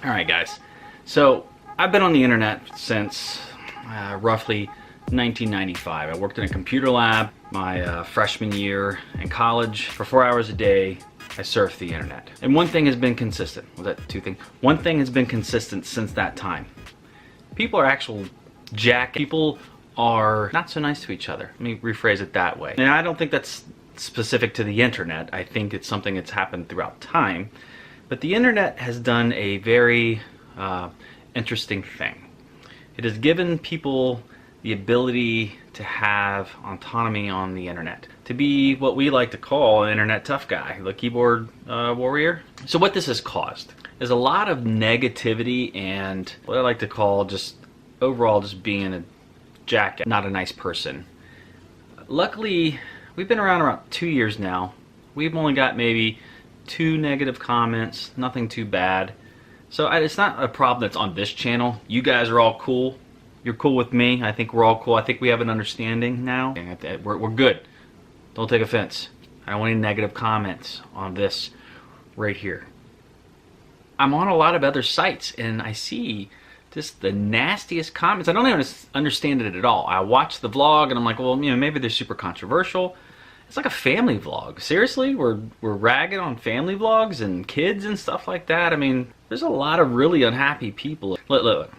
Alright guys, so I've been on the internet since roughly 1995. I worked in a computer lab my freshman year in college. For 4 hours a day, I surfed the internet. And one thing has been consistent. Was that two things? One thing has been consistent since that time. People are actual people are not so nice to each other. Let me rephrase it that way. And I don't think that's specific to the internet. I think it's something that's happened throughout time. But the internet has done a very interesting thing. It has given people the ability to have autonomy on the internet, to be what we like to call an internet tough guy, the keyboard warrior. So what this has caused is a lot of negativity and what I like to call just overall just being a jackass, not a nice person. Luckily, we've been around 2 years now. We've only got maybe 2 negative comments, nothing too bad. So it's not a problem that's on this channel. You guys are all cool. You're cool with me. I think we're all cool. I think we have an understanding now. We're good. Don't take offense. I don't want any negative comments on this right here. I'm on a lot of other sites and I see just the nastiest comments. I don't even understand it at all. I watch the vlog and I'm like, well, you know, maybe they're super controversial. It's like a family vlog. Seriously? We're ragging on family vlogs and kids and stuff like that? I mean, there's a lot of really unhappy people. Look.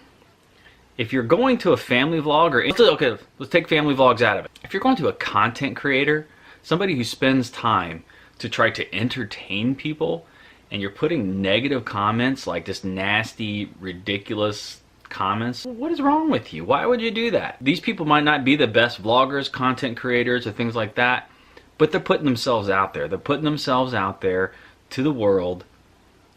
If you're going to a family vlog, okay, let's take family vlogs out of it. If you're going to a content creator, somebody who spends time to try to entertain people, and you're putting negative comments like this nasty, ridiculous comments, what is wrong with you? Why would you do that? These people might not be the best vloggers, content creators, or things like that, but they're putting themselves out there. They're putting themselves out there to the world,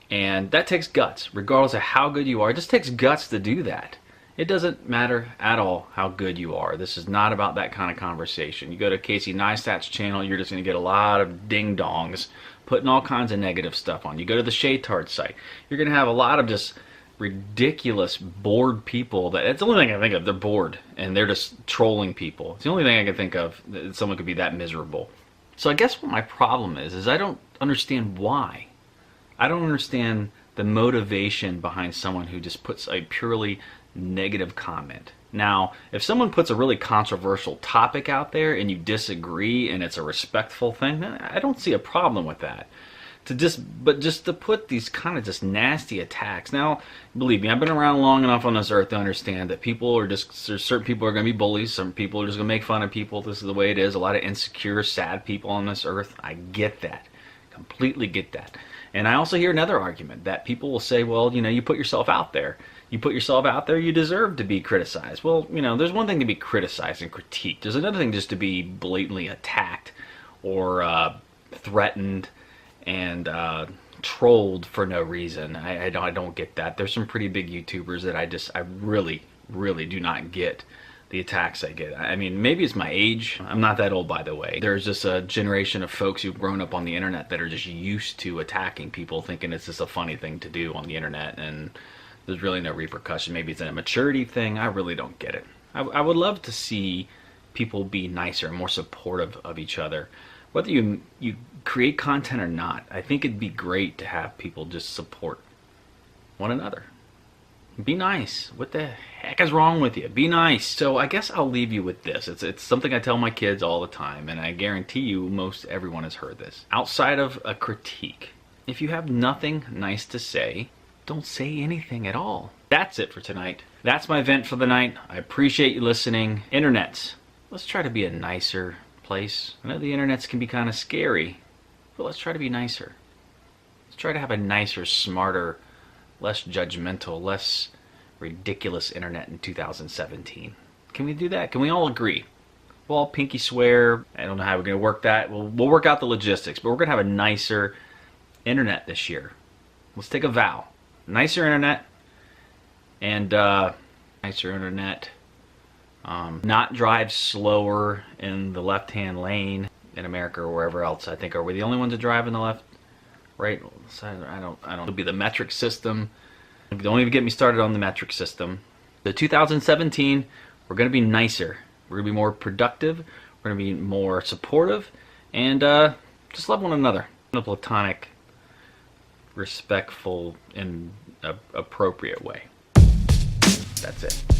and that takes guts. Regardless of how good you are, it just takes guts to do that. It doesn't matter at all how good you are. This is not about that kind of conversation. You go to Casey Neistat's channel, you're just going to get a lot of ding-dongs putting all kinds of negative stuff on. You go to the Shaytard site, you're going to have a lot of just ridiculous, bored people. That's the only thing I can think of. They're bored, and they're just trolling people. It's the only thing I can think of that someone could be that miserable. So I guess what my problem is I don't understand why. I don't understand the motivation behind someone who just puts a purely negative comment. Now, if someone puts a really controversial topic out there and you disagree and it's a respectful thing, then I don't see a problem with that. But just to put these kind of just nasty attacks. Now, believe me, I've been around long enough on this earth to understand that people are just, there's certain people are going to be bullies, some people are just going to make fun of people. This is the way it is. A lot of insecure, sad people on this earth. I get that. Completely get that. And I also hear another argument that people will say, well, you know, you put yourself out there. You put yourself out there, you deserve to be criticized. Well, you know, there's one thing to be criticized and critiqued. There's another thing just to be blatantly attacked or threatened and trolled for no reason. I don't get that. There's some pretty big YouTubers that I really do not get the attacks I get. I mean, maybe it's my age. I'm not that old, by the way. There's just a generation of folks who've grown up on the internet that are just used to attacking people, thinking it's just a funny thing to do on the internet, and there's really no repercussion. Maybe it's an immaturity thing. I really don't get it. I would love to see people be nicer and more supportive of each other. Whether you create content or not, I think it'd be great to have people just support one another. Be nice. What the heck is wrong with you? Be nice. So I guess I'll leave you with this. It's something I tell my kids all the time, and I guarantee you most everyone has heard this. Outside of a critique, if you have nothing nice to say, don't say anything at all. That's it for tonight. That's my vent for the night. I appreciate you listening. Internets, let's try to be a nicer place. I know the internets can be kind of scary, but let's try to be nicer. Let's try to have a nicer, smarter, less judgmental, less ridiculous internet in 2017. Can we do that? Can we all agree? We'll all pinky swear. I don't know how we're going to work that. We'll work out the logistics, but we're going to have a nicer internet this year. Let's take a vow. Nicer internet, and nicer internet. Not drive slower in the left-hand lane in America or wherever else. I think, are we the only ones that drive in the left, right side? I don't. It'll be the metric system. Don't even get me started on the metric system. The 2017, we're going to be nicer. We're going to be more productive. We're going to be more supportive, and just love one another. A platonic, respectful, and approach appropriate way. That's it.